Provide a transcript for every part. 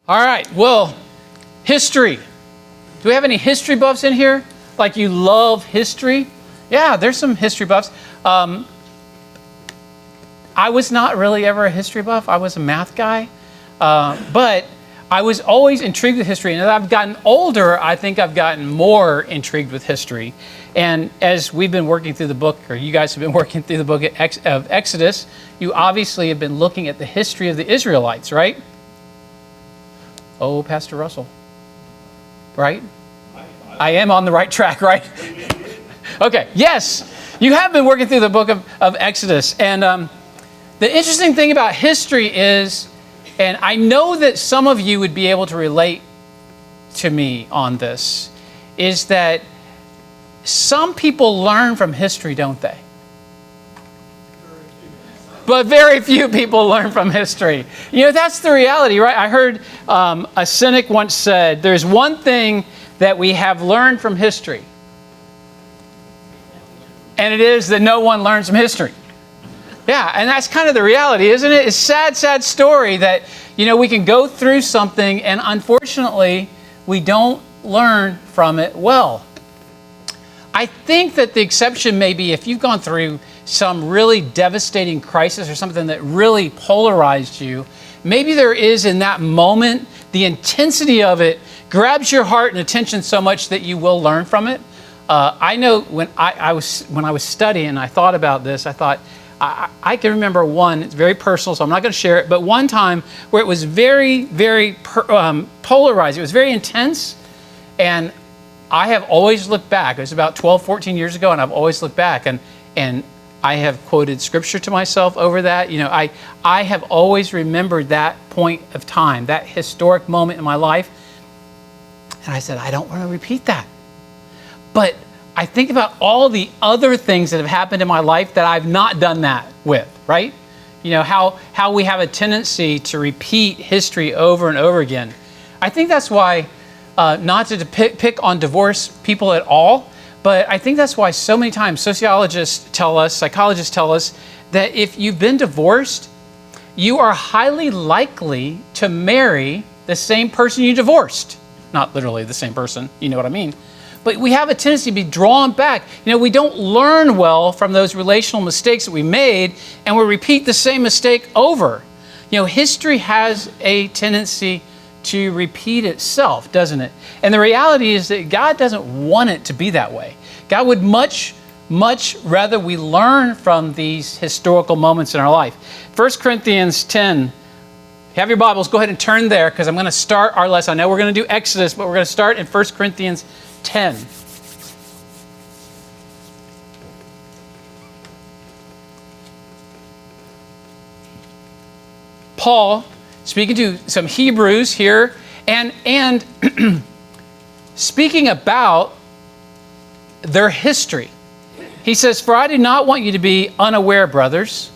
All right, well, history. Do we have any history buffs in here? Like you love history? Yeah, there's some history buffs. I was not really ever a history buff. I was a math guy. But I was always intrigued with history. And as I've gotten older, I think I've gotten more intrigued with history. And as we've been working through the book, or you guys have been working through the book of Exodus, you obviously have been looking at the history of the Israelites, right? Oh, Pastor Russell. Right? I am on the right track, right? Okay, yes. You have been working through the book of Exodus. And the interesting thing about history is, and I know that some of you would be able to relate to me on this, is that some people learn from history, don't they? But very few people learn from history. You know, that's the reality, right? I heard a cynic once said, there's one thing that we have learned from history, and it is that no one learns from history. Yeah, and that's kind of the reality, isn't it? It's a sad, sad story that, you know, we can go through something and unfortunately we don't learn from it well. I think that the exception may be if you've gone through some really devastating crisis or something that really polarized you. Maybe there is in that moment, the intensity of it grabs your heart and attention so much that you will learn from it. I know when I was studying, I thought about this. I thought, I can remember one, it's very personal, so I'm not going to share it, but one time where it was very, very polarized. It was very intense, and I have always looked back. It was about 12, 14 years ago, and I've always looked back, and I have quoted scripture to myself over that. You know, I have always remembered that point of time, that historic moment in my life, and I said, I don't want to repeat that. But I think about all the other things that have happened in my life that I've not done that with, right? You know, how we have a tendency to repeat history over and over again. I think that's why, not to pick on divorced people at all, but I think that's why so many times sociologists tell us, psychologists tell us, that if you've been divorced, you are highly likely to marry the same person you divorced. Not literally the same person, you know what I mean? But we have a tendency to be drawn back. You know, we don't learn well from those relational mistakes that we made, and we repeat the same mistake over. You know, history has a tendency to repeat itself, doesn't it? And the reality is that God doesn't want it to be that way. God would much, much rather we learn from these historical moments in our life. 1 Corinthians 10. If you have your Bibles, go ahead and turn there, because I'm going to start our lesson. I know we're going to do Exodus, but we're going to start in 1 Corinthians 10. Paul, speaking to some Hebrews here, and speaking about their history. He says, "For I do not want you to be unaware, brothers,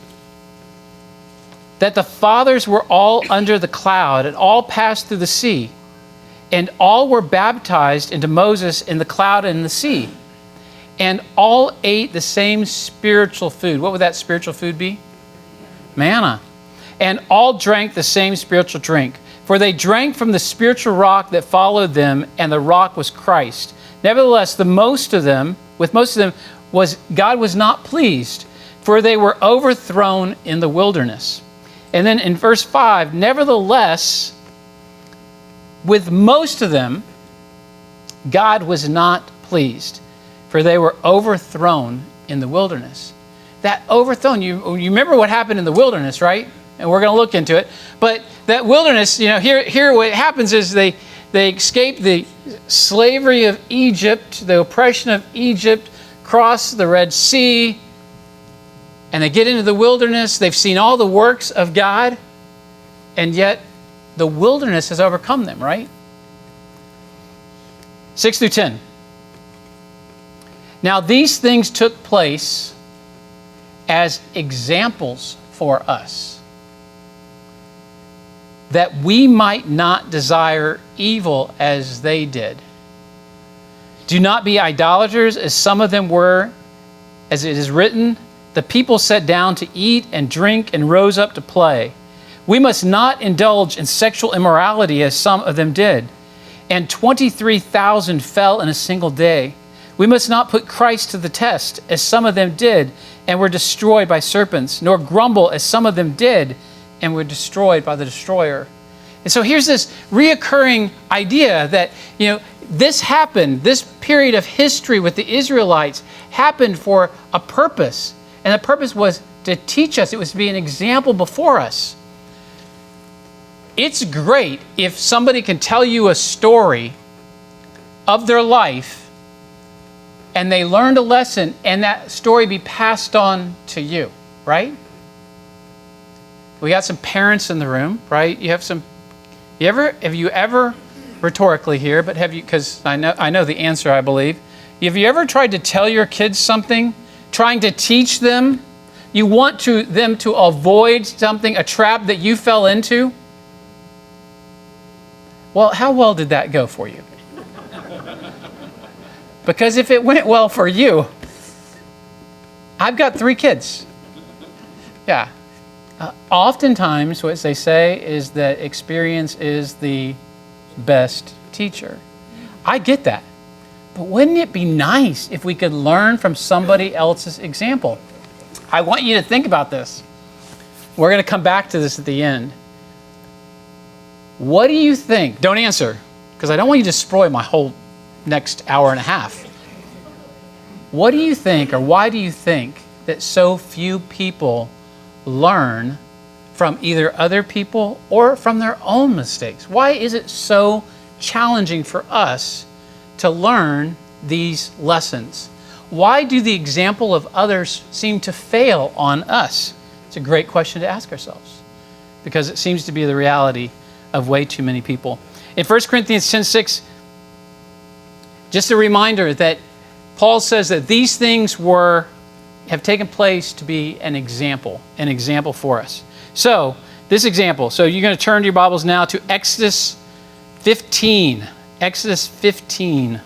that the fathers were all under the cloud and all passed through the sea, and all were baptized into Moses in the cloud and the sea, and all ate the same spiritual food." What would that spiritual food be? Manna. "And all drank the same spiritual drink, for they drank from the spiritual rock that followed them, and the rock was Christ. Nevertheless, with most of them, God was not pleased, for they were overthrown in the wilderness." And then in verse 5, "Nevertheless, with most of them, God was not pleased, for they were overthrown in the wilderness." That overthrown, you remember what happened in the wilderness, right? And we're going to look into it. But that wilderness, you know, here what happens is they escape the slavery of Egypt, the oppression of Egypt, cross the Red Sea, and they get into the wilderness. They've seen all the works of God, and yet the wilderness has overcome them, right? 6 through 10. "Now these things took place as examples for us, that we might not desire evil as they did. Do not be idolaters, as some of them were, as it is written, the people sat down to eat and drink and rose up to play. We must not indulge in sexual immorality as some of them did. And 23,000 fell in a single day. We must not put Christ to the test as some of them did and were destroyed by serpents, nor grumble as some of them did and were destroyed by the destroyer. And so here's this reoccurring idea that, this happened, this period of history with the Israelites happened for a purpose. And the purpose was to teach us. It was to be an example before us. It's great if somebody can tell you a story of their life and they learned a lesson and that story be passed on to you, right? We got some parents in the room, right? Have you ever, rhetorically here, but have you, because I know the answer, I believe. Have you ever tried to tell your kids something, trying to teach them? You want them to avoid something, a trap that you fell into? Well, how well did that go for you? Because if it went well for you, I've got 3 kids. Yeah. Oftentimes, what they say is that experience is the best teacher. I get that. But wouldn't it be nice if we could learn from somebody else's example? I want you to think about this. We're going to come back to this at the end. What do you think? Don't answer, because I don't want you to spoil my whole next hour and a half. What do you think, or why do you think that so few people learn from either other people or from their own mistakes? Why is it so challenging for us to learn these lessons? Why do the example of others seem to fail on us? It's a great question to ask ourselves, because it seems to be the reality of way too many people. In 1 Corinthians 10:6, just a reminder that Paul says that these things have taken place to be an example for us. So, this example, so you're going to turn to your Bibles now to Exodus 15. Exodus 15.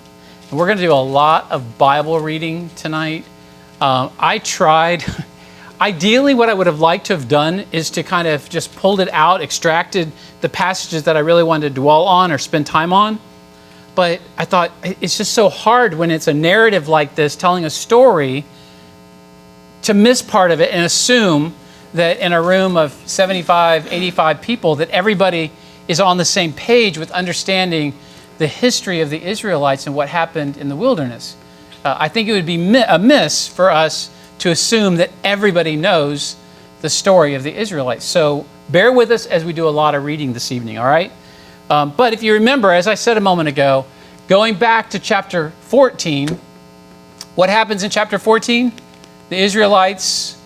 And we're going to do a lot of Bible reading tonight. I tried. Ideally, what I would have liked to have done is to kind of just pulled it out, extracted the passages that I really wanted to dwell on or spend time on. But I thought it's just so hard when it's a narrative like this, telling a story, to miss part of it and assume that in a room of 75, 85 people, that everybody is on the same page with understanding the history of the Israelites and what happened in the wilderness. I think it would be amiss for us to assume that everybody knows the story of the Israelites. So bear with us as we do a lot of reading this evening, all right? But if you remember, as I said a moment ago, going back to chapter 14, what happens in chapter 14? The Israelites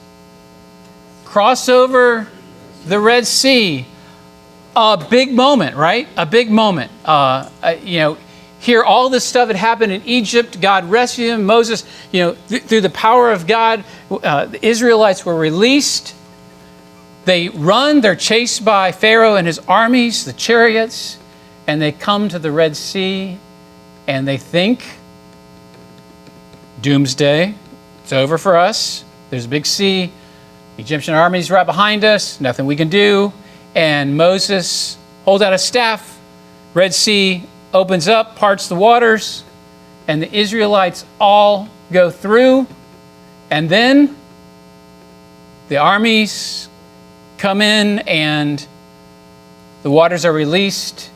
cross over the Red Sea. A big moment, right? A big moment. Here all this stuff had happened in Egypt. God rescued them. Moses, through the power of God, the Israelites were released. They run. They're chased by Pharaoh and his armies, the chariots, and they come to the Red Sea, and they think, doomsday. It's over for us. There's a big sea. Egyptian armies right behind us. Nothing we can do. And Moses holds out a staff. Red Sea opens up, parts the waters, and the Israelites all go through. And then the armies come in and the waters are released,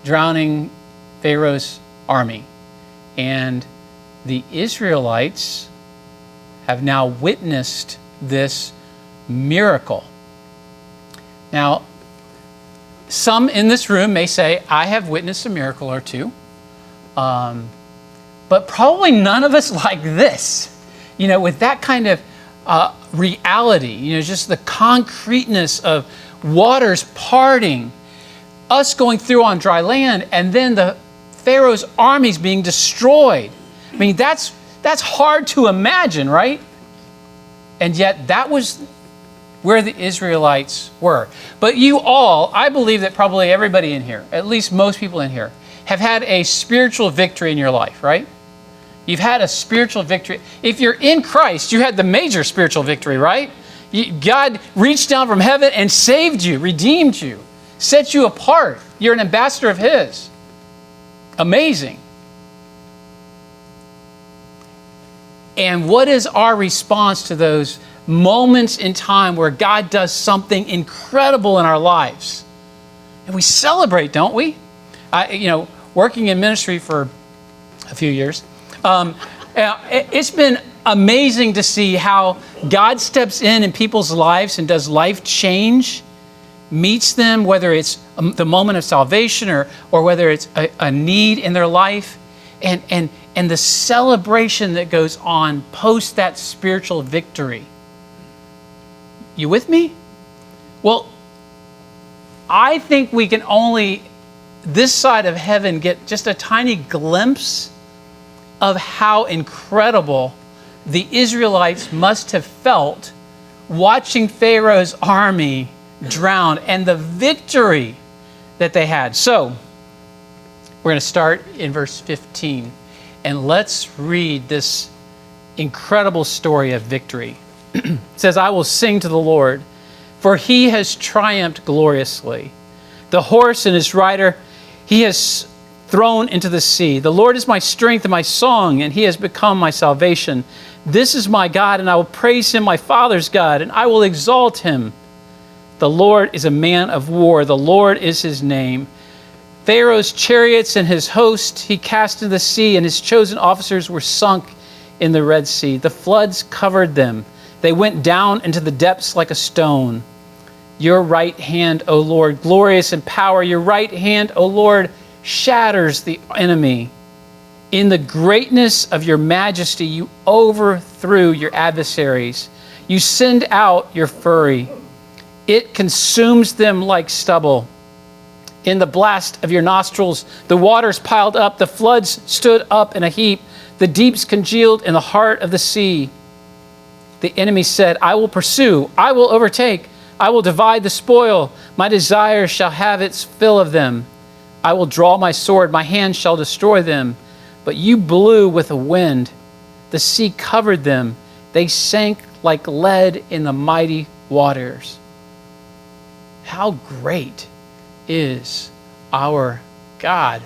drowning Pharaoh's army. And the Israelites have now witnessed this miracle. Now, some in this room may say, I have witnessed a miracle or two, but probably none of us like this, with that kind of reality, just the concreteness of waters parting, us going through on dry land, and then the Pharaoh's armies being destroyed. I mean, that's hard to imagine, right? And yet that was where the Israelites were. But you all, I believe that probably everybody in here, at least most people in here, have had a spiritual victory in your life, right? You've had a spiritual victory. If you're in Christ, you had the major spiritual victory, right? God reached down from heaven and saved you, redeemed you, set you apart. You're an ambassador of His. Amazing. And what is our response to those moments in time where God does something incredible in our lives? And we celebrate, don't we? Working in ministry for a few years, it's been amazing to see how God steps in people's lives and does life change, meets them, whether it's the moment of salvation or whether it's a need in their life, and the celebration that goes on post that spiritual victory. You with me? Well, I think we can only, this side of heaven, get just a tiny glimpse of how incredible the Israelites must have felt watching Pharaoh's army drown and the victory that they had. So, we're going to start in verse 15, and let's read this incredible story of victory. It says, I will sing to the Lord, for He has triumphed gloriously. The horse and his rider He has thrown into the sea. The Lord is my strength and my song, and He has become my salvation. This is my God, and I will praise Him, my father's God, and I will exalt Him. The Lord is a man of war. The Lord is His name. Pharaoh's chariots and his host He cast into the sea, and His chosen officers were sunk in the Red Sea. The floods covered them. They went down into the depths like a stone. Your right hand, O Lord, glorious in power. Your right hand, O Lord, shatters the enemy. In the greatness of your majesty, you overthrew your adversaries. You send out your fury. It consumes them like stubble. In the blast of your nostrils, the waters piled up. The floods stood up in a heap. The deeps congealed in the heart of the sea. The enemy said, I will pursue. I will overtake. I will divide the spoil. My desire shall have its fill of them. I will draw my sword. My hand shall destroy them. But you blew with a wind. The sea covered them. They sank like lead in the mighty waters. How great is our God?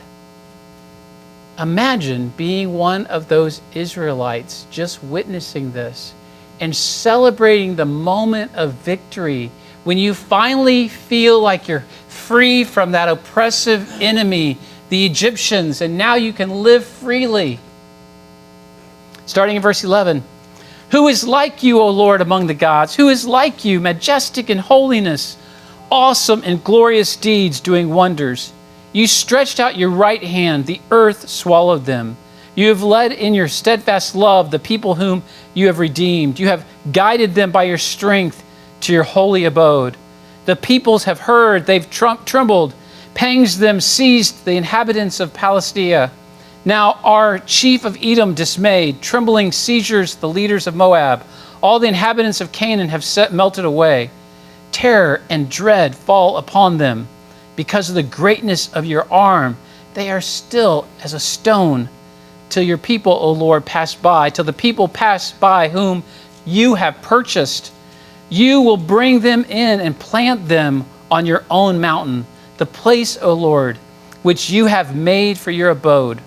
Imagine being one of those Israelites just witnessing this and celebrating the moment of victory when you finally feel like you're free from that oppressive enemy, the Egyptians, and now you can live freely. Starting in verse 11. Who is like you, O Lord, among the gods? Who is like you, majestic in holiness, awesome in glorious deeds, doing wonders? You stretched out your right hand, the earth swallowed them. You have led in your steadfast love the people whom you have redeemed. You have guided them by your strength to your holy abode. The peoples have heard, they've trembled. Pangs them seized the inhabitants of Palestina. Now our chief of Edom dismayed, trembling seizures the leaders of Moab. All the inhabitants of Canaan have melted away. Terror and dread fall upon them. Because of the greatness of your arm, they are still as a stone. Till your people, O Lord, pass by, till the people pass by whom you have purchased. You will bring them in and plant them on your own mountain, the place, O Lord, which you have made for your abode,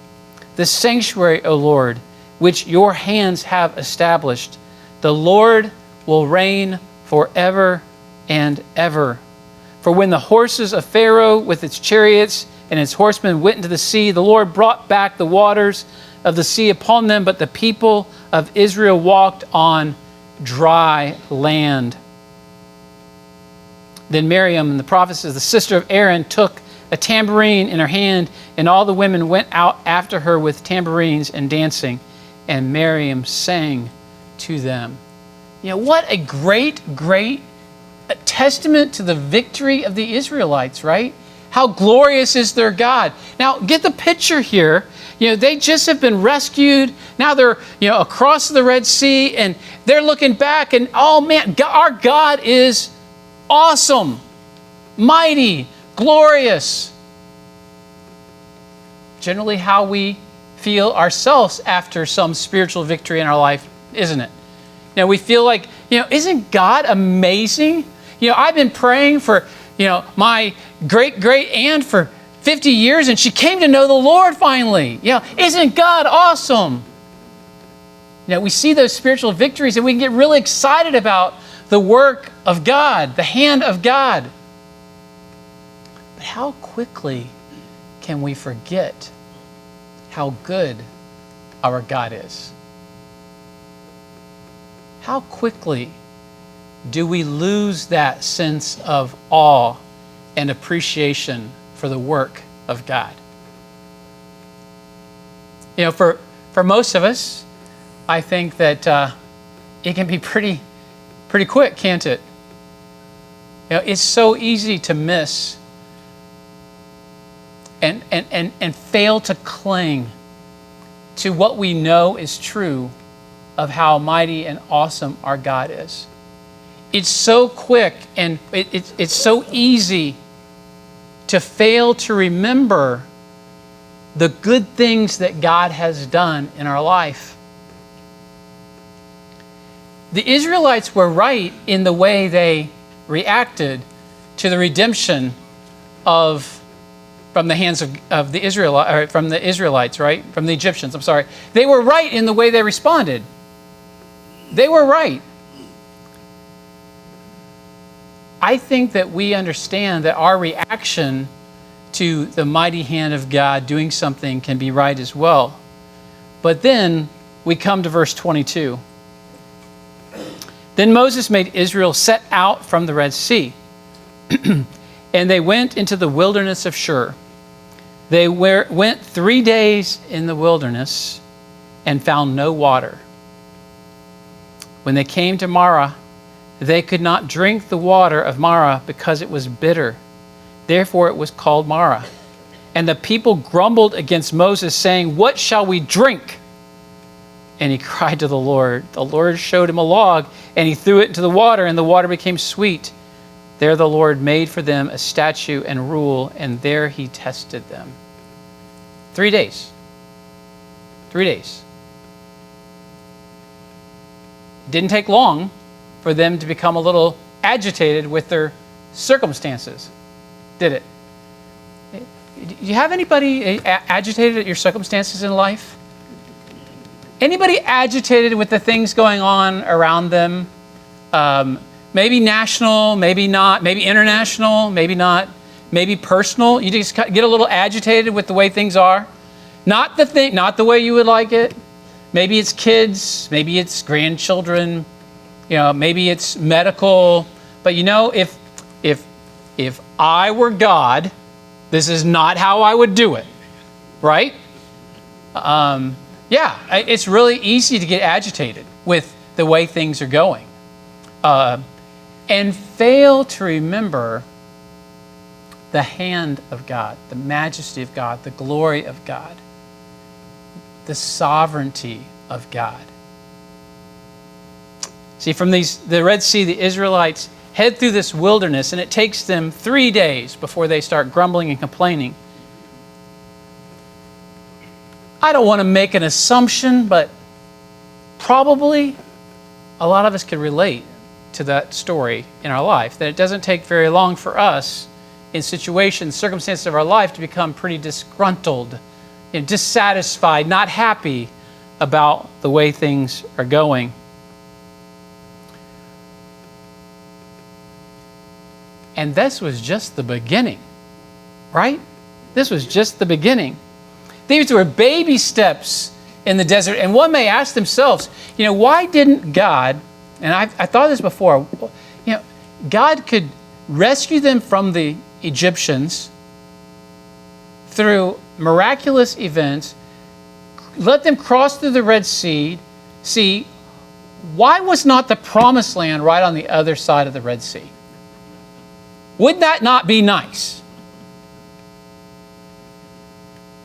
the sanctuary, O Lord, which your hands have established. The Lord will reign forever and ever. For when the horses of Pharaoh with its chariots and its horsemen went into the sea, the Lord brought back the waters of the sea upon them, but the people of Israel walked on dry land. Then Miriam, the prophetess, the sister of Aaron, took a tambourine in her hand, and all the women went out after her with tambourines and dancing, and Miriam sang to them. You know, what a great testament to the victory of the Israelites, right? How glorious is their God. Now, get the picture here. You know, they just have been rescued. Now they're, across the Red Sea, and they're looking back, and oh man, our God is awesome, mighty, glorious. Generally how we feel ourselves after some spiritual victory in our life, isn't it? We feel like, Isn't God amazing? I've been praying for, my great aunt for 50 years, and she came to know the Lord finally. Isn't God awesome? We see those spiritual victories, and we can get really excited about the work of God, the hand of God. But how quickly can we forget how good our God is? How quickly do we lose that sense of awe and appreciation for the work of God? For most of us, I think that it can be pretty quick, can't it? It's so easy to miss and fail to cling to what we know is true of how mighty and awesome our God is. It's so quick and it's so easy to fail to remember the good things that God has done in our life. The Israelites were right in the way they reacted to the redemption from the hands of the Israelites, right? From the Egyptians, I'm sorry. They were right in the way they responded. They were right. I think that we understand that our reaction to the mighty hand of God doing something can be right as well. But then we come to verse 22. Then Moses made Israel set out from the Red Sea, and they went into the wilderness of Shur. They went 3 days in the wilderness and found no water. When they came to Marah, they could not drink the water of Marah because it was bitter. Therefore it was called Marah. And the people grumbled against Moses, saying, "What shall we drink?" And he cried to the Lord. The Lord showed him a log, and he threw it into the water, and the water became sweet. There the Lord made for them a statute and rule, and there he tested them. 3 days. 3 days. It didn't take long for them to become a little agitated with their circumstances, did it? Do you have anybody agitated at your circumstances in life? Anybody agitated with the things going on around them? Maybe national, maybe not, maybe international, maybe not, maybe personal. You just get a little agitated with the way things are. Not the way you would like it. Maybe it's kids, maybe it's grandchildren, maybe it's medical. But if I were God, this is not how I would do it, right? It's really easy to get agitated with the way things are going. And fail to remember the hand of God, the majesty of God, the glory of God, the sovereignty of God. See, from the Red Sea, the Israelites head through this wilderness, and it takes them 3 days before they start grumbling and complaining. I don't want to make an assumption, but probably a lot of us could relate to that story in our life, that it doesn't take very long for us in circumstances of our life to become pretty disgruntled, dissatisfied, not happy about the way things are going. And this was just the beginning, right? This was just the beginning. These were baby steps in the desert. And one may ask themselves, why didn't God, and I thought this before, God could rescue them from the Egyptians through miraculous events, let them cross through the Red Sea. Why was not the promised land right on the other side of the Red Sea? Would that not be nice?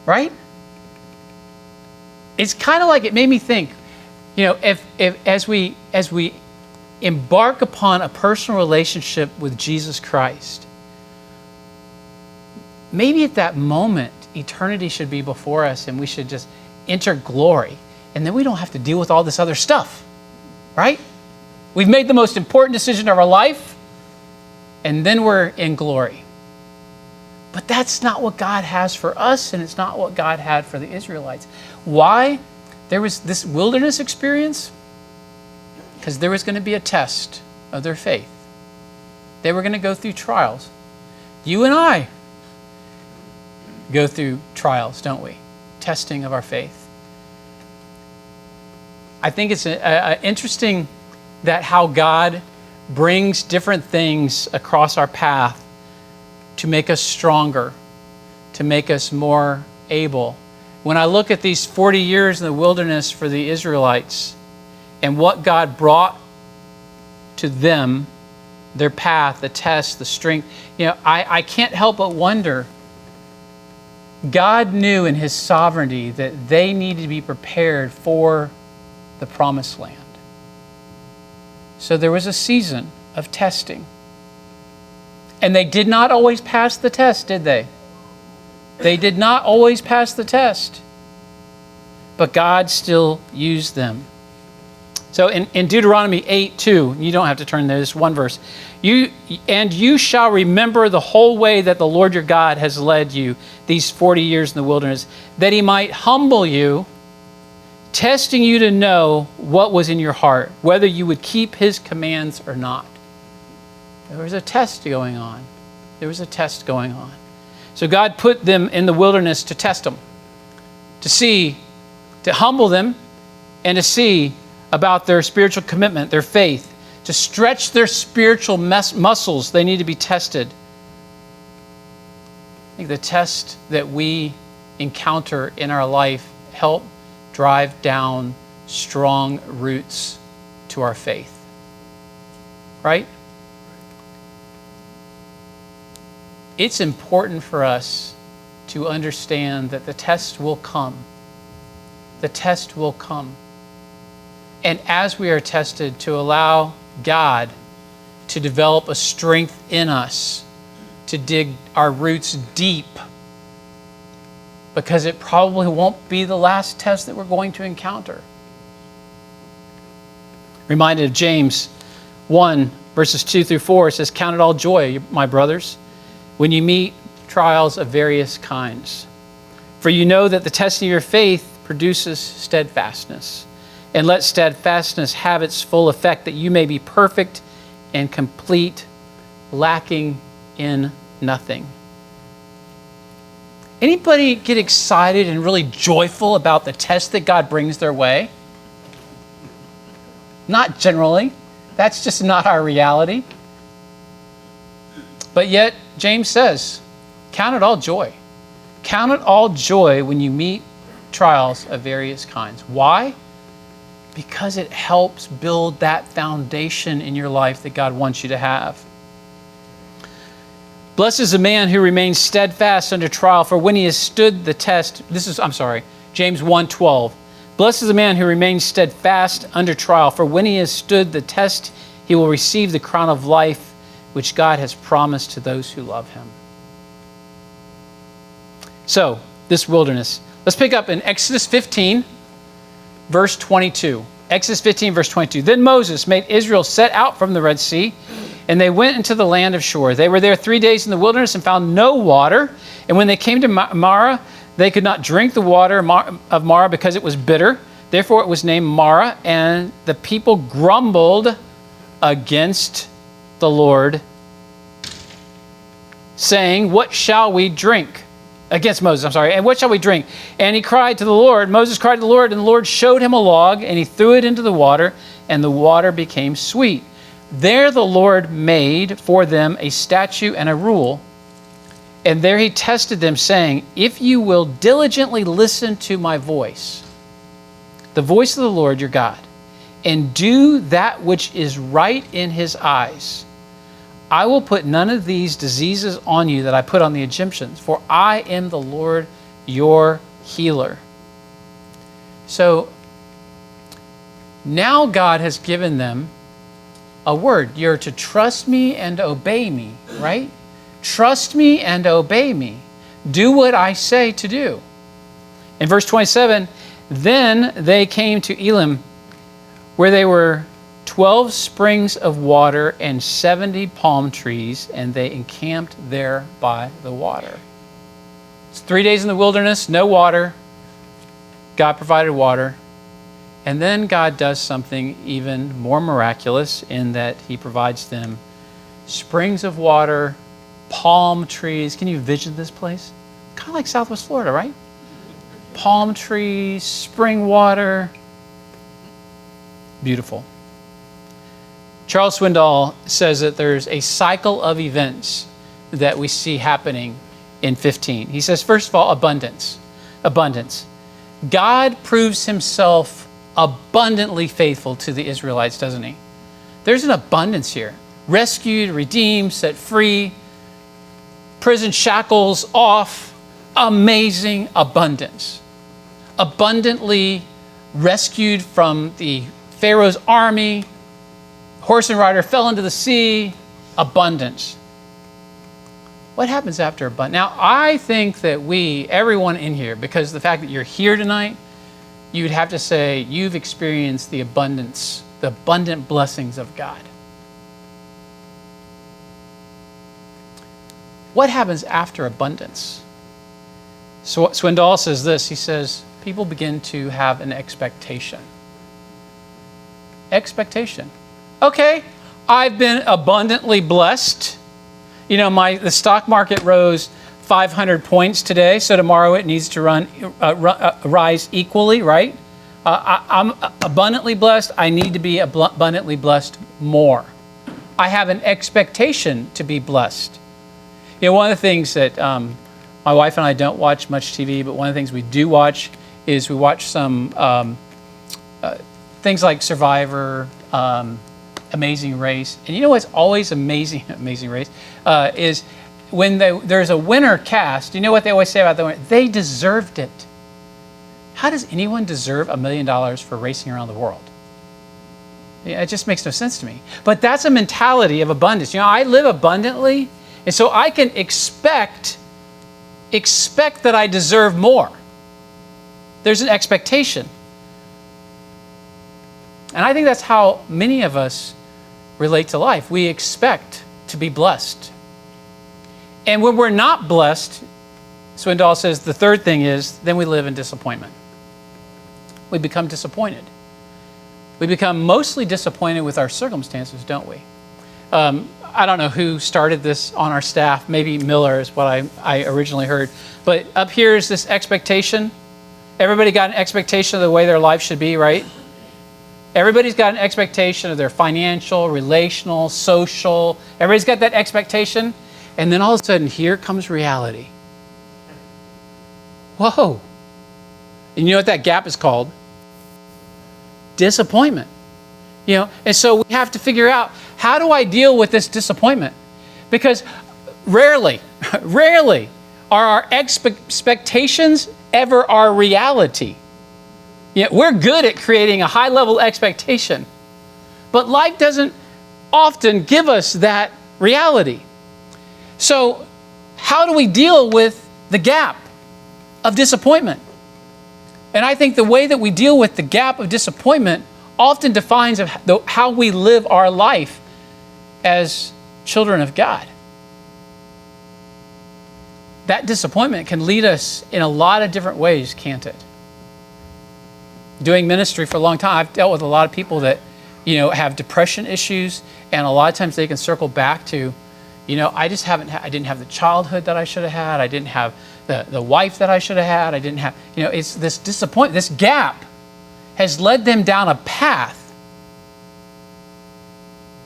Right? It's kind of like, it made me think, if as we embark upon a personal relationship with Jesus Christ, maybe at that moment, eternity should be before us and we should just enter glory. And then we don't have to deal with all this other stuff, right? We've made the most important decision of our life, and then we're in glory. But that's not what God has for us, and it's not what God had for the Israelites. Why? There was this wilderness experience because there was going to be a test of their faith. They were going to go through trials. You and I go through trials, don't we? Testing of our faith. I think it's interesting that how God brings different things across our path to make us stronger, to make us more able. When I look at these 40 years in the wilderness for the Israelites and what God brought to them, their path, the test, the strength, I can't help but wonder, God knew in his sovereignty that they needed to be prepared for the promised land. So there was a season of testing. And they did not always pass the test, did they? They did not always pass the test. But God still used them. So in Deuteronomy 8:2, you don't have to turn there, this one verse. You shall remember the whole way that the Lord your God has led you these 40 years in the wilderness, that he might humble you, testing you to know what was in your heart, whether you would keep his commands or not. There was a test going on. There was a test going on. So God put them in the wilderness to test them, to see, to humble them, and to see about their spiritual commitment, their faith, to stretch their spiritual muscles. They need to be tested. I think the test that we encounter in our life help drive down strong roots to our faith. Right? It's important for us to understand that the test will come. The test will come. And as we are tested, to allow God to develop a strength in us to dig our roots deep, because it probably won't be the last test that we're going to encounter. Reminded of James 1, verses 2 through 4, it says, "Count it all joy, my brothers, when you meet trials of various kinds. For you know that the testing of your faith produces steadfastness. And let steadfastness have its full effect, that you may be perfect and complete, lacking in nothing." Anybody get excited and really joyful about the test that God brings their way? Not generally. That's just not our reality. But yet, James says, count it all joy. Count it all joy when you meet trials of various kinds. Why? Because it helps build that foundation in your life that God wants you to have. Blessed is the man who remains steadfast under trial, for when he has stood the test, James 1:12. Blessed is the man who remains steadfast under trial, for when he has stood the test, he will receive the crown of life which God has promised to those who love him. So, this wilderness. Let's pick up in Exodus 15, verse 22. Exodus 15, verse 22. Then Moses made Israel set out from the Red Sea, and they went into the land of Shur. They were there 3 days in the wilderness and found no water. And when they came to Marah, they could not drink the water of Marah because it was bitter. Therefore it was named Marah, and the people grumbled against the Lord, saying, "What shall we drink?" Against Moses, and what shall we drink? And he cried to the Lord. Moses cried to the Lord, and the Lord showed him a log, and he threw it into the water, and the water became sweet. There the Lord made for them a statute and a rule, and there he tested them, saying, "If you will diligently listen to my voice, the voice of the Lord your God, and do that which is right in his eyes, I will put none of these diseases on you that I put on the Egyptians, for I am the Lord your healer." So now God has given them a word. You're to trust me and obey me, right? Trust me and obey me. Do what I say to do. In verse 27, then they came to Elim, where they were 12 springs of water and 70 palm trees, and they encamped there by the water. It's 3 days in the wilderness, no water. God provided water. And then God does something even more miraculous in that he provides them springs of water, palm trees. Can you envision this place? Kind of like Southwest Florida, right? Palm trees, spring water. Beautiful. Charles Swindoll says that there's a cycle of events that we see happening in 15. He says, first of all, abundance. Abundance. God proves himself abundantly faithful to the Israelites, doesn't he? There's an abundance here. Rescued, redeemed, set free, prison shackles off. Amazing abundance. Abundantly rescued from the Pharaoh's army. Horse and rider fell into the sea. Abundance. What happens after abundance? Now, I think that everyone in here, because of the fact that you're here tonight, you would have to say you've experienced the abundance, the abundant blessings of God. What happens after abundance? So Swindoll says this. He says, people begin to have an expectation. Expectation. Okay, I've been abundantly blessed. You know, the stock market rose 500 points today, so tomorrow it needs to rise equally, right? I'm abundantly blessed. I need to be abundantly blessed more. I have an expectation to be blessed. You know, one of the things that my wife and I don't watch much TV, but one of the things we do watch is we watch some things like Survivor, Amazing Race. And you know what's always Amazing Race is when there's a winner cast. You know what they always say about the winner? They deserved it. How does anyone deserve $1 million for racing around the world? Yeah, it just makes no sense to me. But that's a mentality of abundance. You know, I live abundantly, and so I can expect that I deserve more. There's an expectation. And I think that's how many of us relate to life. We expect to be blessed. And when we're not blessed, Swindoll says the third thing is, then we live in disappointment. We become disappointed. We become mostly disappointed with our circumstances, don't we? I don't know who started this on our staff. Maybe Miller is what I originally heard. But up here is this expectation. Everybody got an expectation of the way their life should be, right? Everybody's got an expectation of their financial, relational, social. Everybody's got that expectation. And then all of a sudden, here comes reality. Whoa. And you know what that gap is called? Disappointment. You know, and so we have to figure out, how do I deal with this disappointment? Because rarely are our expectations ever our reality. Yeah, we're good at creating a high-level expectation, but life doesn't often give us that reality. So how do we deal with the gap of disappointment? And I think the way that we deal with the gap of disappointment often defines how we live our life as children of God. That disappointment can lead us in a lot of different ways, can't it? Doing ministry for a long time, I've dealt with a lot of people that, you know, have depression issues, and a lot of times they can circle back to, you know, I didn't have the childhood that I should have had. I didn't have the wife that I should have had. I didn't have, you know, it's this disappointment, this gap has led them down a path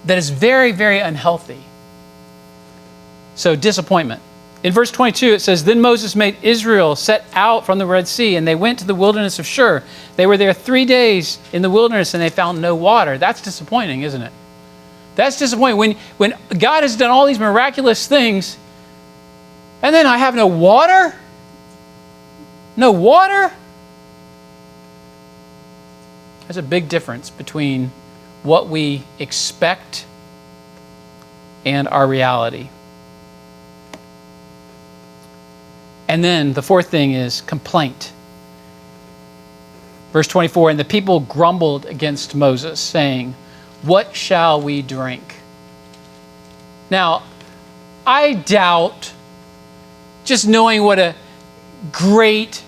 that is very, very unhealthy. So disappointment. In verse 22, it says, Then Moses made Israel set out from the Red Sea, and they went to the wilderness of Shur. They were there 3 days in the wilderness, and they found no water. That's disappointing, isn't it? That's disappointing. When God has done all these miraculous things, and then I have no water? No water? There's a big difference between what we expect and our reality. And then the fourth thing is complaint. Verse 24, And the people grumbled against Moses, saying, what shall we drink? Now, I doubt, just knowing what a great,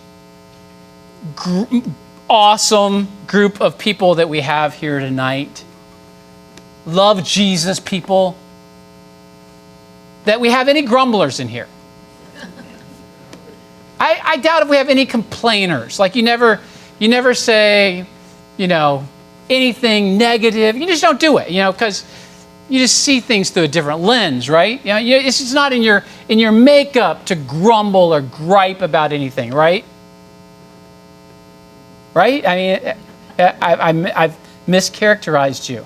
awesome group of people that we have here tonight, love Jesus people, that we have any grumblers in here. I doubt if we have any complainers. Like you never say, anything negative. You just don't do it, because you just see things through a different lens, right? It's just not in your makeup to grumble or gripe about anything, right? Right? I mean, I've mischaracterized you.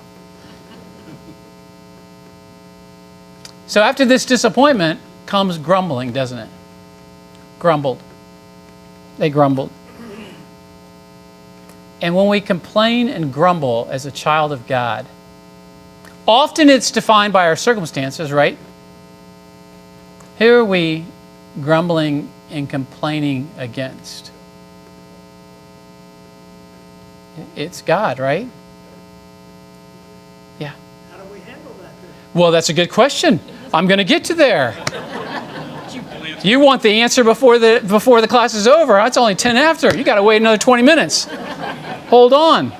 So after this disappointment comes grumbling, doesn't it? Grumbled. They grumbled. And when we complain and grumble as a child of God, often it's defined by our circumstances, right? Who are we grumbling and complaining against? It's God, right? Yeah. How do we handle that then? Well, that's a good question. I'm going to get to there. You want the answer before the class is over. It's only 10 after. You got to wait another 20 minutes. Hold on.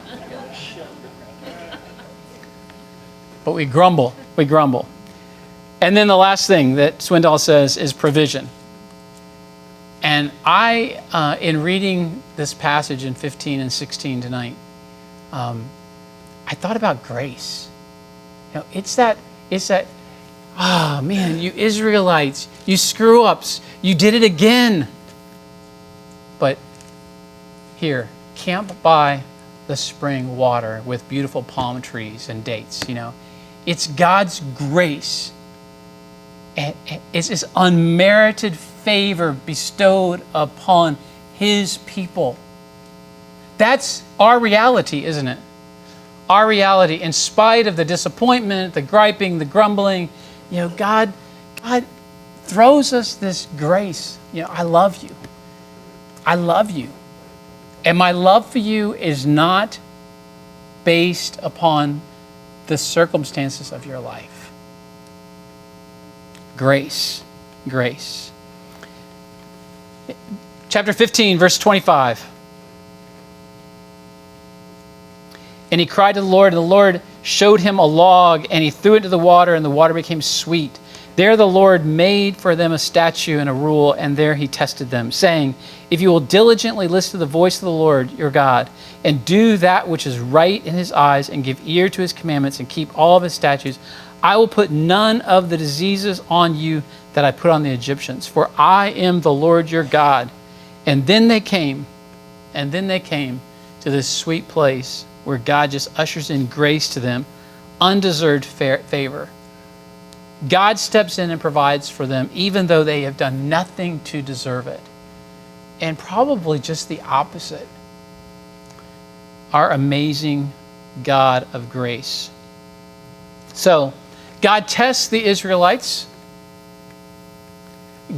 But we grumble. We grumble. And then the last thing that Swindoll says is provision. And I, in reading this passage in 15 and 16 tonight, I thought about grace. It's that, man, you Israelites, you screw-ups, you did it again. But here, camp by the spring water with beautiful palm trees and dates, It's God's grace. It's His unmerited favor bestowed upon His people. That's our reality, isn't it? Our reality, in spite of the disappointment, the griping, the grumbling, God throws us this grace. I love you. I love you. And my love for you is not based upon the circumstances of your life. Grace. Grace. Chapter 15, verse 25. And he cried to the Lord, and the Lord showed him a log, and he threw it into the water, and the water became sweet. There the Lord made for them a statute and a rule, and there he tested them, saying, if you will diligently listen to the voice of the Lord your God, and do that which is right in his eyes, and give ear to his commandments, and keep all of his statutes, I will put none of the diseases on you that I put on the Egyptians, for I am the Lord your God. And then they came to this sweet place where God just ushers in grace to them, undeserved favor. God steps in and provides for them, even though they have done nothing to deserve it. And probably just the opposite. Our amazing God of grace. So, God tests the Israelites.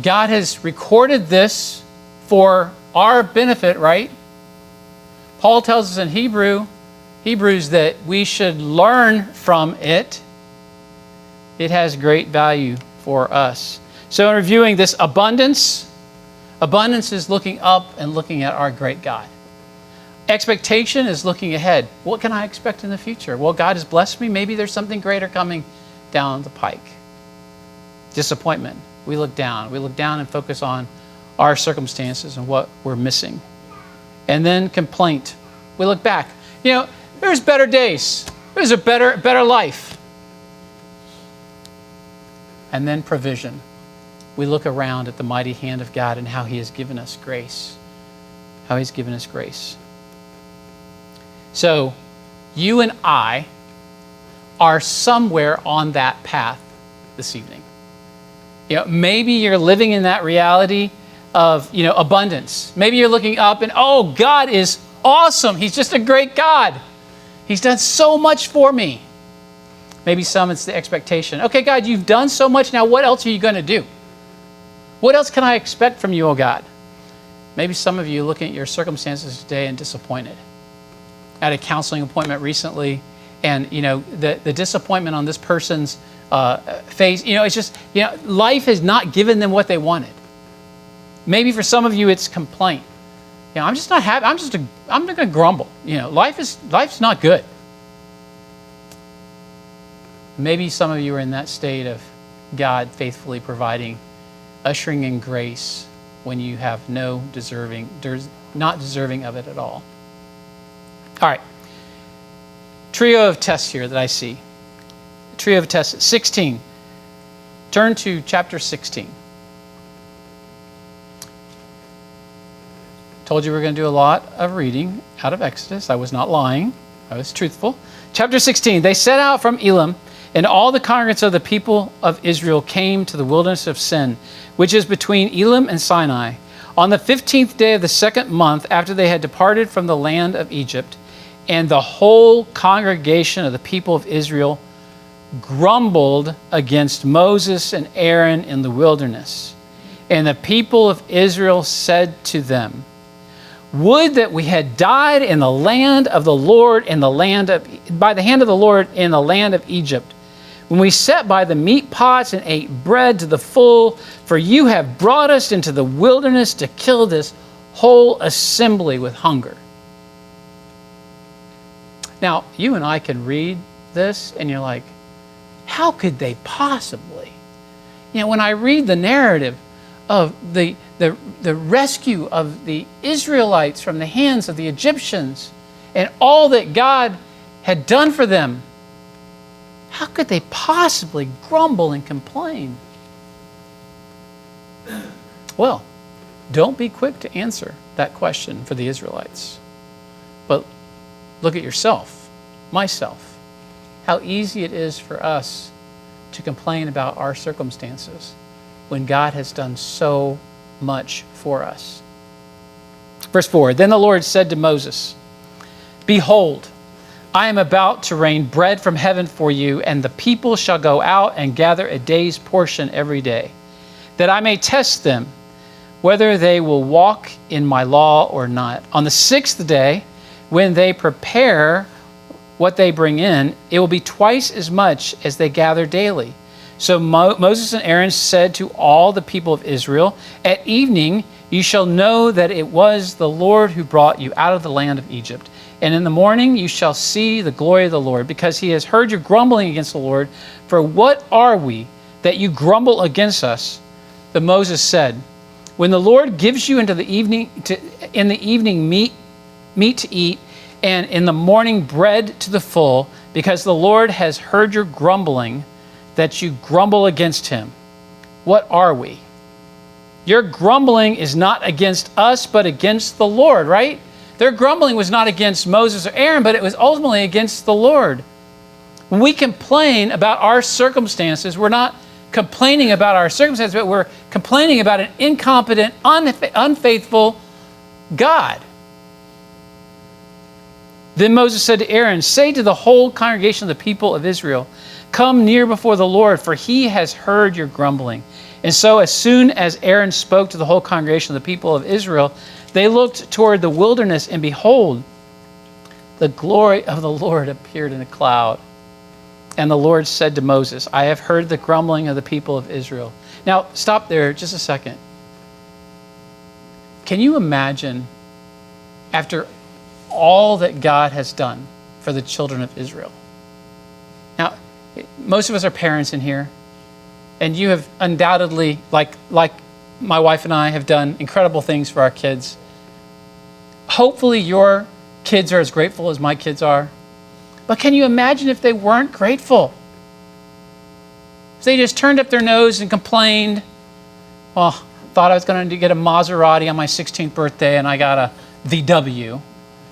God has recorded this for our benefit, right? Paul tells us in Hebrews that we should learn from it. It has great value for us. So in reviewing this abundance is looking up and looking at our great God. Expectation is looking ahead. What can I expect in the future? Well, God has blessed me. Maybe there's something greater coming down the pike. Disappointment. We look down. We look down and focus on our circumstances and what we're missing. And then complaint. We look back. There's better days. There's a better life. And then provision. We look around at the mighty hand of God and how He has given us grace. How He's given us grace. So, you and I are somewhere on that path this evening. Maybe you're living in that reality of, abundance. Maybe you're looking up and, oh, God is awesome. He's just a great God. He's done so much for me. Maybe some it's the expectation. Okay, God, you've done so much. Now what else are you going to do? What else can I expect from you, oh God? Maybe some of you looking at your circumstances today and disappointed. I had a counseling appointment recently, and the disappointment on this person's face. It's just life has not given them what they wanted. Maybe for some of you it's complaint. I'm just not happy. I'm going to grumble. Life's not good. Maybe some of you are in that state of God faithfully providing, ushering in grace when you have not deserving of it at all. All right. Trio of tests here that I see. Trio of tests. 16. Turn to chapter 16. Told you we're going to do a lot of reading out of Exodus. I was not lying. I was truthful. Chapter 16. They set out from Elim, and all the congregants of the people of Israel came to the wilderness of Sin, which is between Elim and Sinai, on the 15th day of the second month after they had departed from the land of Egypt. And the whole congregation of the people of Israel grumbled against Moses and Aaron in the wilderness. And the people of Israel said to them, "Would that we had died in the land of the Lord, by the hand of the Lord in the land of Egypt, when we sat by the meat pots and ate bread to the full, for you have brought us into the wilderness to kill this whole assembly with hunger." Now, you and I can read this and you're like, how could they possibly? When I read the narrative of the rescue of the Israelites from the hands of the Egyptians and all that God had done for them, how could they possibly grumble and complain? Well, don't be quick to answer that question for the Israelites. But look at yourself, myself, how easy it is for us to complain about our circumstances when God has done so much for us. Verse 4, Then the Lord said to Moses, "Behold, I am about to rain bread from heaven for you, and the people shall go out and gather a day's portion every day, that I may test them, whether they will walk in my law or not. On the sixth day, when they prepare what they bring in, it will be twice as much as they gather daily." So Moses and Aaron said to all the people of Israel, "At evening you shall know that it was the Lord who brought you out of the land of Egypt. And in the morning you shall see the glory of the Lord, because he has heard your grumbling against the Lord. For what are we that you grumble against us?" But Moses said, "When the Lord gives you in the evening meat to eat, and in the morning bread to the full, because the Lord has heard your grumbling, that you grumble against him. What are we?" Your grumbling is not against us, but against the Lord, right? Their grumbling was not against Moses or Aaron, but it was ultimately against the Lord. When we complain about our circumstances, we're not complaining about our circumstances, but we're complaining about an incompetent, unfaithful God. Then Moses said to Aaron, "Say to the whole congregation of the people of Israel, 'Come near before the Lord, for he has heard your grumbling.'" And so as soon as Aaron spoke to the whole congregation of the people of Israel, they looked toward the wilderness, and behold, the glory of the Lord appeared in a cloud. And the Lord said to Moses, "I have heard the grumbling of the people of Israel." Now, stop there just a second. Can you imagine, after all that God has done for the children of Israel? Now, most of us are parents in here, and you have undoubtedly, like my wife and I, have done incredible things for our kids. Hopefully your kids are as grateful as my kids are. But can you imagine if they weren't grateful? If they just turned up their nose and complained, "Well, thought I was going to get a Maserati on my 16th birthday and I got a VW."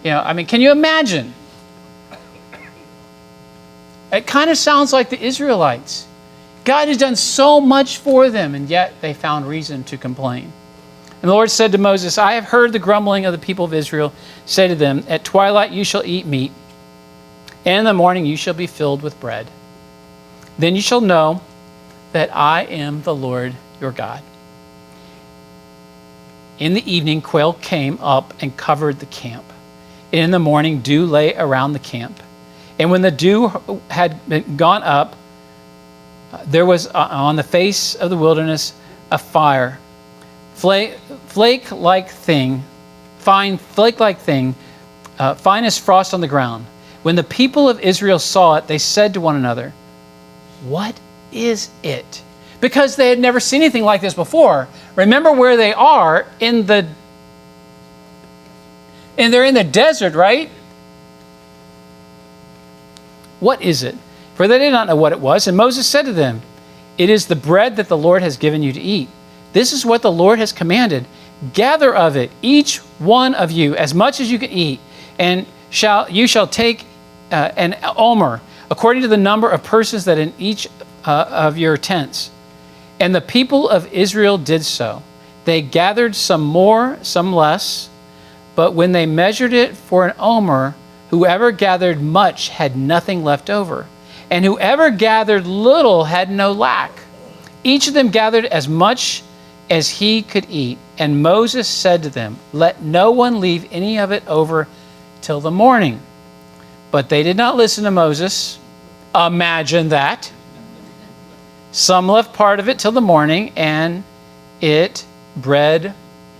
Can you imagine? It kind of sounds like the Israelites. God has done so much for them, and yet they found reason to complain. And the Lord said to Moses, "I have heard the grumbling of the people of Israel. Say to them, at twilight you shall eat meat, and in the morning you shall be filled with bread. Then you shall know that I am the Lord your God." In the evening, quail came up and covered the camp. In the morning, dew lay around the camp. And when the dew had gone up, there was on the face of the wilderness a fire, fine flake-like thing, fine as frost on the ground. When the people of Israel saw it, they said to one another, "What is it?" Because they had never seen anything like this before. Remember where they are they're in the desert, right? What is it? For they did not know what it was. And Moses said to them, "It is the bread that the Lord has given you to eat. This is what the Lord has commanded. Gather of it, each one of you, as much as you can eat, and you shall take an omer, according to the number of persons that in each of your tents." And the people of Israel did so. They gathered some more, some less, but when they measured it for an omer, whoever gathered much had nothing left over, and whoever gathered little had no lack. Each of them gathered as much as he could eat. And Moses said to them, "Let no one leave any of it over till the morning." But they did not listen to Moses. Imagine that. Some left part of it till the morning, and it bred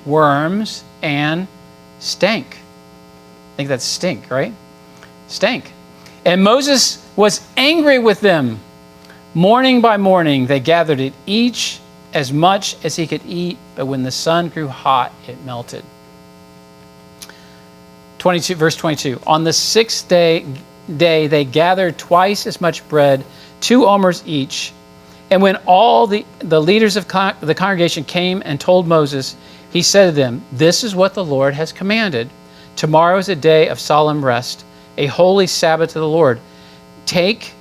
worms and stank. I think that's stink, right? Stank. And Moses was angry with them. Morning by morning, they gathered it, each as much as he could eat, but when the sun grew hot, it melted. 22, verse 22. On the sixth day they gathered twice as much bread, 2 omers each. And when all the leaders of the congregation came and told Moses, he said to them, "This is what the Lord has commanded. Tomorrow is a day of solemn rest, a holy Sabbath to the Lord. Bake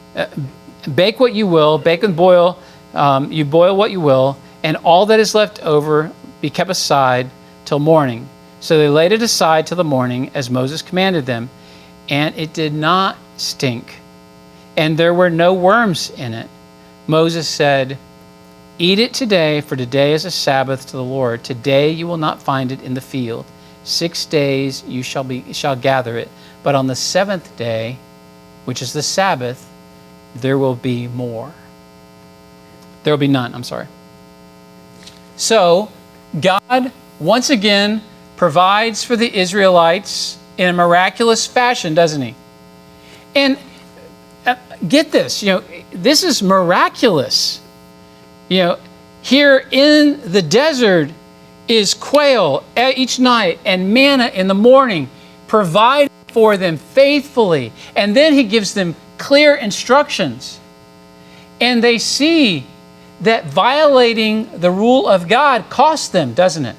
what you will, bake and boil, you boil what you will, and all that is left over be kept aside till morning." So they laid it aside till the morning, as Moses commanded them, and it did not stink, and there were no worms in it. Moses said, "Eat it today, for today is a Sabbath to the Lord. Today you will not find it in the field. 6 days you shall gather it, but on the 7th day, which is the Sabbath, there will be more." There will be none, I'm sorry. So, God, once again, provides for the Israelites in a miraculous fashion, doesn't he? And get this, this is miraculous. Here in the desert is quail each night and manna in the morning, provided for them faithfully. And then he gives them clear instructions. And they see that violating the rule of God costs them, doesn't it?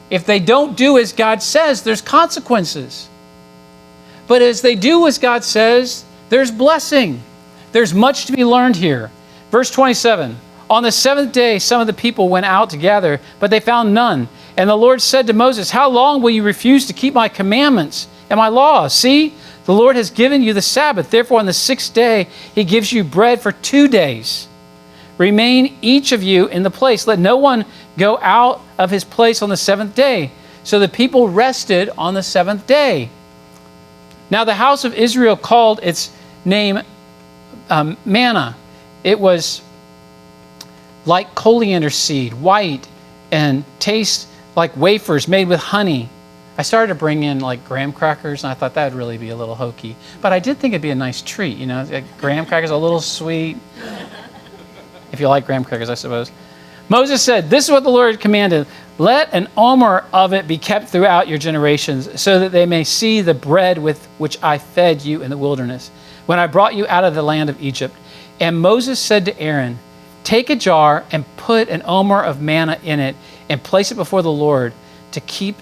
If they don't do as God says, there's consequences. But as they do as God says, there's blessing. There's much to be learned here. Verse 27, on the 7th day, some of the people went out to gather, but they found none. And the Lord said to Moses, "How long will you refuse to keep my commandments and my laws? See, the Lord has given you the Sabbath. Therefore, on the 6th day, he gives you bread for 2 days. Remain each of you in the place. Let no one go out of his place on the 7th day." So the people rested on the 7th day. Now the house of Israel called its name manna. It was like coriander seed, white, and tastes like wafers made with honey. I started to bring in like graham crackers, and I thought that would really be a little hokey. But I did think it'd be a nice treat, graham crackers, a little sweet. If you like graham crackers, I suppose. Moses said, "This is what the Lord commanded. Let an omer of it be kept throughout your generations, so that they may see the bread with which I fed you in the wilderness, when I brought you out of the land of Egypt." And Moses said to Aaron, "Take a jar and put an omer of manna in it, and place it before the Lord to keep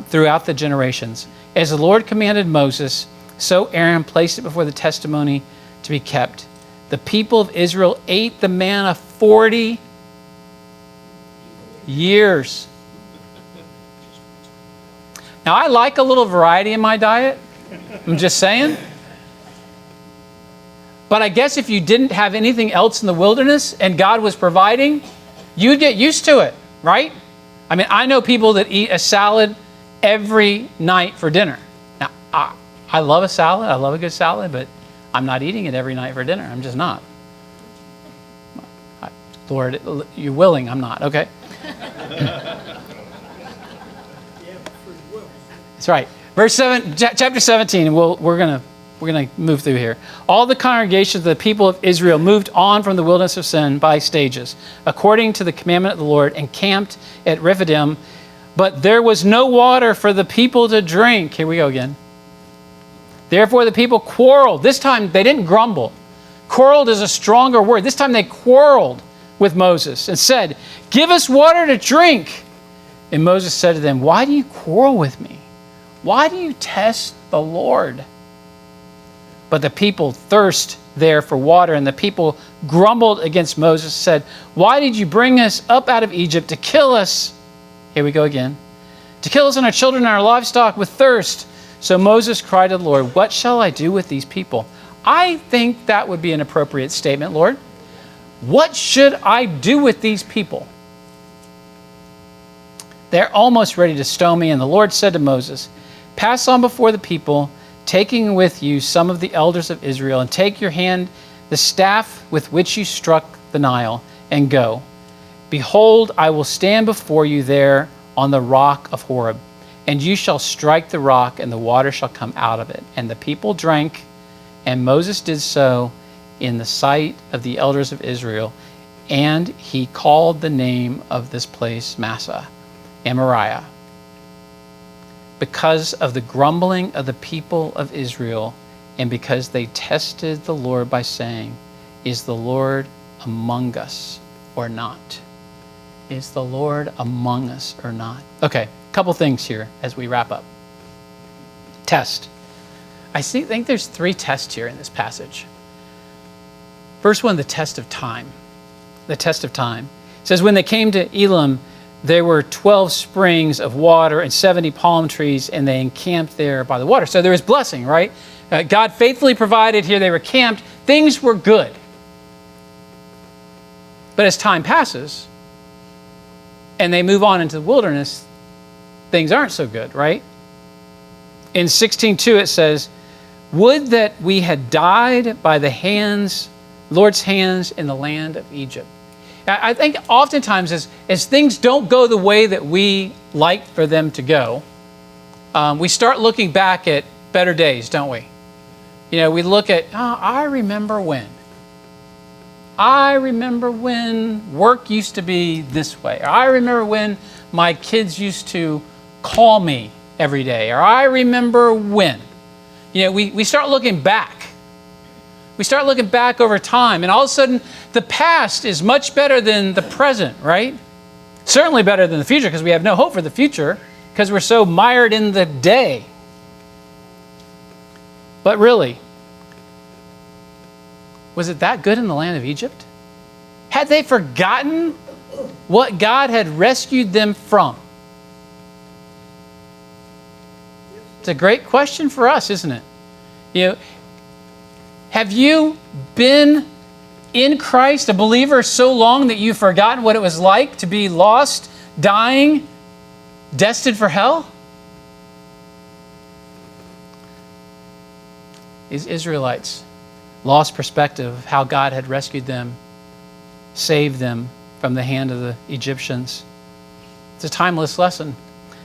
throughout the generations. As the Lord commanded Moses, so Aaron placed it before the testimony to be kept. The people of Israel ate the manna 40 years. Now, I like a little variety in my diet. I'm just saying. But I guess if you didn't have anything else in the wilderness and God was providing, you'd get used to it, right? I mean, I know people that eat a salad every night for dinner. Now, I love a salad. I love a good salad, but I'm not eating it every night for dinner. I'm just not. Lord, you're willing, I'm not. Okay. That's right. Verse 7, chapter 17, and we're gonna move through here. All the congregations of the people of Israel moved on from the wilderness of Sin by stages, according to the commandment of the Lord, and camped at Rephidim. But there was no water for the people to drink. Here we go again. Therefore the people quarreled. This time they didn't grumble. Quarreled is a stronger word. This time they quarreled with Moses and said, "Give us water to drink." And Moses said to them, "Why do you quarrel with me? Why do you test the Lord?" But the people thirst there for water, and the people grumbled against Moses, said, "Why did you bring us up out of Egypt to kill us?" Here we go again. "To kill us and our children and our livestock with thirst." So Moses cried to the Lord, "What shall I do with these people?" I think that would be an appropriate statement, Lord. What should I do with these people? They're almost ready to stone me. And the Lord said to Moses, "Pass on before the people, taking with you some of the elders of Israel, and take your hand the staff with which you struck the Nile, and go. Behold, I will stand before you there on the rock of Horeb, and you shall strike the rock, and the water shall come out of it." And the people drank, and Moses did so in the sight of the elders of Israel, and he called the name of this place Massah and Moriah, because of the grumbling of the people of Israel, and because they tested the Lord by saying, "Is the Lord among us or not?" Is the Lord among us or not? Okay, a couple things here as we wrap up. Test. I think there's 3 tests here in this passage. First one, the test of time. The test of time. It says, when they came to Elim, there were 12 springs of water and 70 palm trees, and they encamped there by the water. So there was blessing, right? God faithfully provided. Here they were camped. Things were good. But as time passes, and they move on into the wilderness, things aren't so good, right? In 16:2 it says, "Would that we had died by the Lord's hands in the land of Egypt." I think oftentimes as things don't go the way that we like for them to go, we start looking back at better days, don't we? You know, we look at, I remember when. I remember when work used to be this way. Or I remember when my kids used to call me every day. Or I remember when. You know, we start looking back. We start looking back over time, and all of a sudden, the past is much better than the present, right? Certainly better than the future, because we have no hope for the future, because we're so mired in the day. But really, was it that good in the land of Egypt? Had they forgotten what God had rescued them from? It's a great question for us, isn't it? You know, have you been in Christ, a believer, so long that you've forgotten what it was like to be lost, dying, destined for hell? These Israelites lost perspective of how God had rescued them, saved them from the hand of the Egyptians. It's a timeless lesson.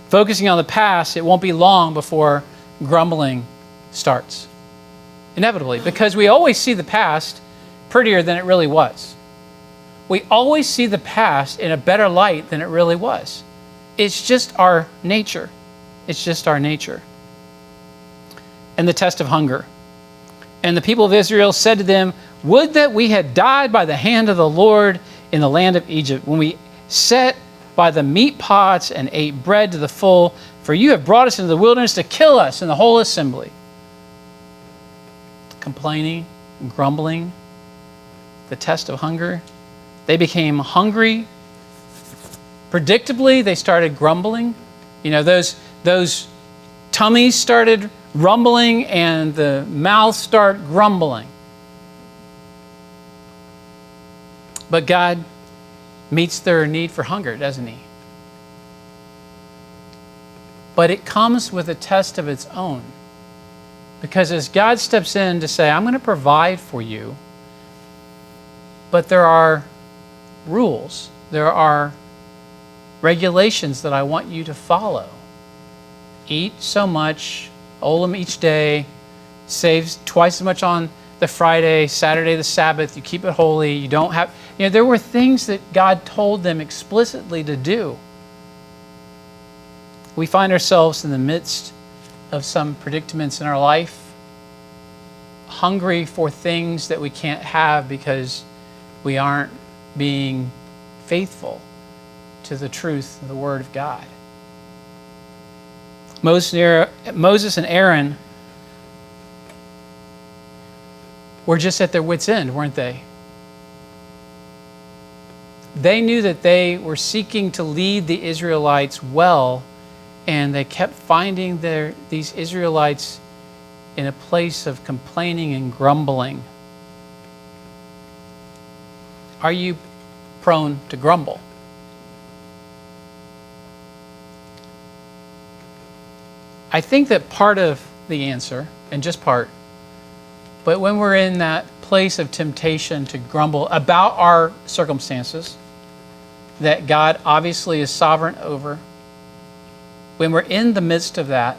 Focusing on the past, it won't be long before grumbling starts. Inevitably, because we always see the past prettier than it really was. We always see the past in a better light than it really was. It's just our nature. It's just our nature. And the test of hunger. And the people of Israel said to them, "Would that we had died by the hand of the Lord in the land of Egypt, when we sat by the meat pots and ate bread to the full, for you have brought us into the wilderness to kill us in the whole assembly." Complaining, grumbling, the test of hunger. They became hungry. Predictably, they started grumbling. You know, those tummies started rumbling and the mouths start grumbling. But God meets their need for hunger, doesn't He? But it comes with a test of its own, Because as God steps in to say, I'm going to provide for you, but there are rules, there are regulations that I want you to follow. Eat so much, olam each day, save twice as much on the Friday, Saturday, the Sabbath, you keep it holy, you don't have, there were things that God told them explicitly to do. We find ourselves in the midst of some predicaments in our life, hungry for things that we can't have because we aren't being faithful to the truth of the Word of God. Moses and Aaron were just at their wits' end, weren't they? They knew that they were seeking to lead the Israelites well, and they kept finding these Israelites in a place of complaining and grumbling. Are you prone to grumble? I think that part of the answer, and just part, but when we're in that place of temptation to grumble about our circumstances that God obviously is sovereign over, when we're in the midst of that,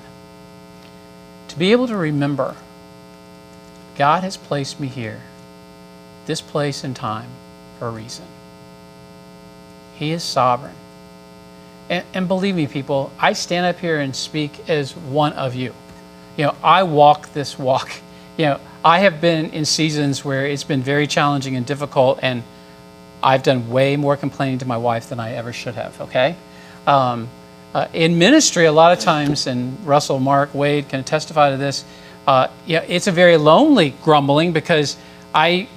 to be able to remember, God has placed me here, this place and time, for a reason. He is sovereign. And believe me, people, I stand up here and speak as one of you. I walk this walk. I have been in seasons where it's been very challenging and difficult, and I've done way more complaining to my wife than I ever should have, okay? In ministry, a lot of times, and Russell, Mark, Wade can testify to this, it's a very lonely grumbling because I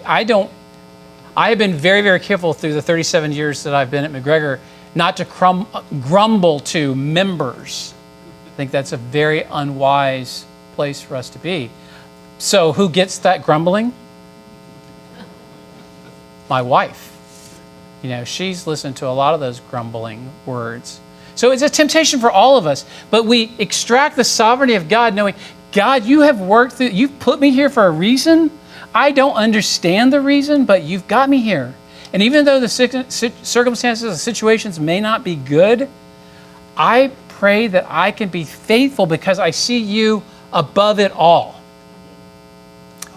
have been very, very careful through the 37 years that I've been at McGregor not to grumble to members. I think that's a very unwise place for us to be. So who gets that grumbling? My wife. She's listened to a lot of those grumbling words. So it's a temptation for all of us, but we extract the sovereignty of God knowing, God, you have worked through, you've put me here for a reason. I don't understand the reason, but you've got me here. And even though the circumstances, the situations may not be good, I pray that I can be faithful because I see you above it all.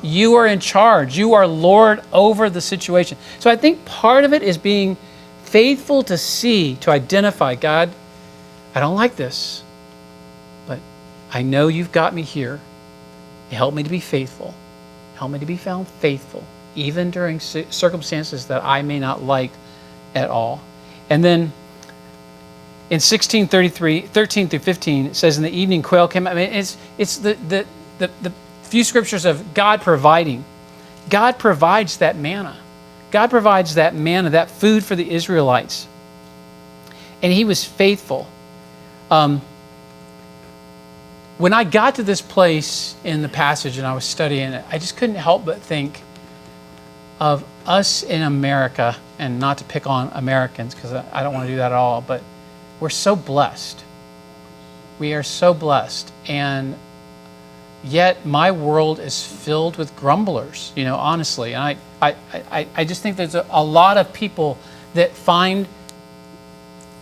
You are in charge. You are Lord over the situation. So I think part of it is being faithful to see, to identify, God, I don't like this, but I know you've got me here. Help me to be faithful. Help me to be found faithful, even during circumstances that I may not like at all. And then in 13 through 15, it says, in the evening quail came out. I mean, it's the few scriptures of God providing. God provides that manna. God provides that manna, that food for the Israelites. And he was faithful. When I got to this place in the passage and I was studying it, I just couldn't help but think of us in America, and not to pick on Americans because I don't want to do that at all, but we're so blessed. We are so blessed. And yet my world is filled with grumblers, honestly. And I just think there's a lot of people that find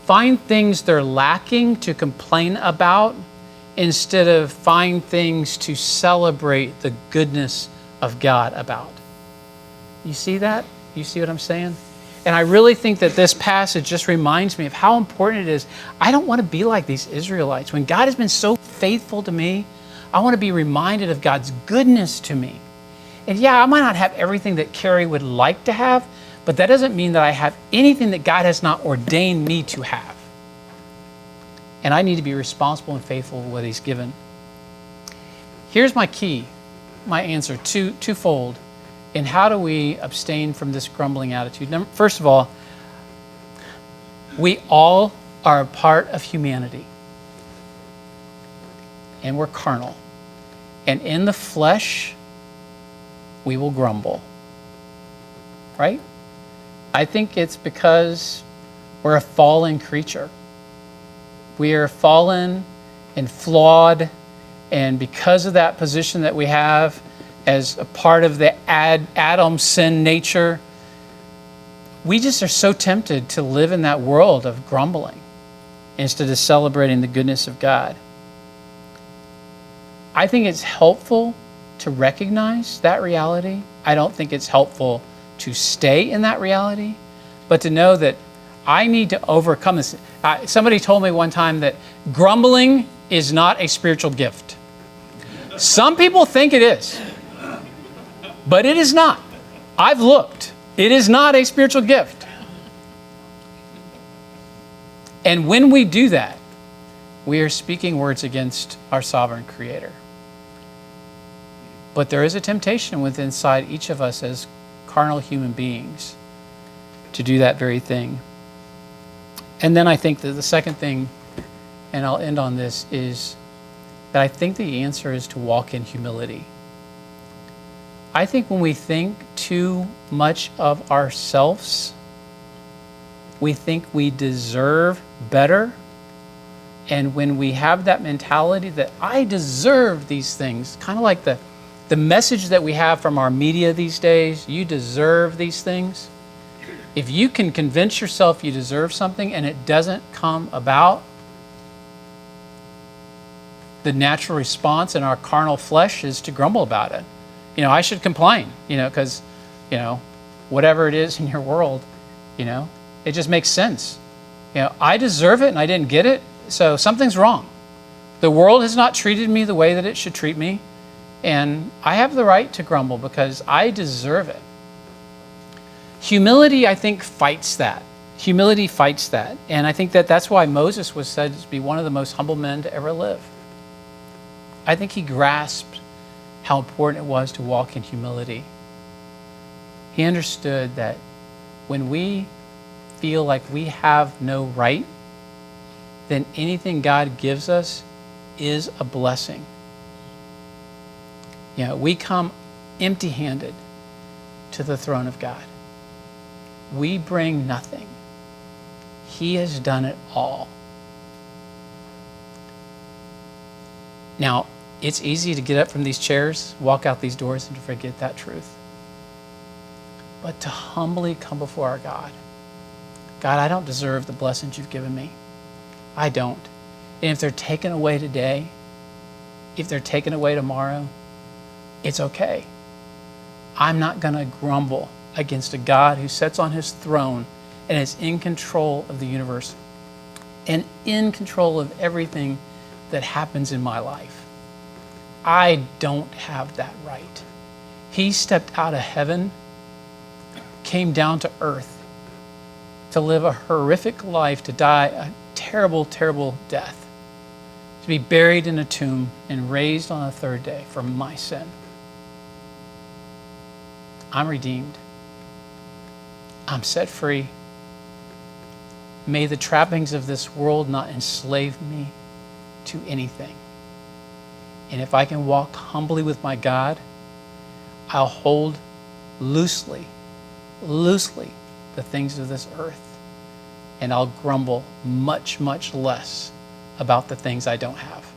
things they're lacking to complain about instead of find things to celebrate the goodness of God about. You see that? You see what I'm saying? And I really think that this passage just reminds me of how important it is. I don't want to be like these Israelites. When God has been so faithful to me, I want to be reminded of God's goodness to me. And yeah, I might not have everything that Carrie would like to have, but that doesn't mean that I have anything that God has not ordained me to have. And I need to be responsible and faithful with what he's given. Here's my key, my answer, twofold. And how do we abstain from this grumbling attitude? First of all, we all are a part of humanity. And we're carnal. And in the flesh, we will grumble. Right? I think it's because we're a fallen creature. We are fallen and flawed And because of that position that we have as a part of the Adam sin nature, we just are so tempted to live in that world of grumbling instead of celebrating the goodness of God. I think it's helpful to recognize that reality. I don't think it's helpful to stay in that reality, but to know that I need to overcome this. Somebody told me one time that grumbling is not a spiritual gift. Some people think it is, but it is not. I've looked. It is not a spiritual gift. And when we do that, we are speaking words against our sovereign Creator. But there is a temptation within inside each of us as carnal human beings to do that very thing. And then I think that the second thing, and I'll end on this, is that I think the answer is to walk in humility. I think when we think too much of ourselves, we think we deserve better. And when we have that mentality that I deserve these things, kind of like the message that we have from our media these days, you deserve these things. If you can convince yourself you deserve something and it doesn't come about, the natural response in our carnal flesh is to grumble about it. I should complain, because, whatever it is in your world, it just makes sense. I deserve it and I didn't get it, so something's wrong. The world has not treated me the way that it should treat me, and I have the right to grumble because I deserve it. Humility, I think, fights that. Humility fights that. And I think that that's why Moses was said to be one of the most humble men to ever live. I think he grasped how important it was to walk in humility. He understood that when we feel like we have no right, then anything God gives us is a blessing. We come empty-handed to the throne of God. We bring nothing. He has done it all. Now, it's easy to get up from these chairs, walk out these doors, and to forget that truth. But to humbly come before our God. God, I don't deserve the blessings you've given me. I don't. And if they're taken away today, if they're taken away tomorrow, it's okay. I'm not going to grumble against a God who sits on his throne and is in control of the universe and in control of everything that happens in my life. I don't have that right. He stepped out of heaven, came down to earth to live a horrific life, to die a terrible, terrible death, to be buried in a tomb and raised on the third day for my sin. I'm redeemed. I'm set free. May the trappings of this world not enslave me to anything. And if I can walk humbly with my God, I'll hold loosely the things of this earth. And I'll grumble much, much less about the things I don't have.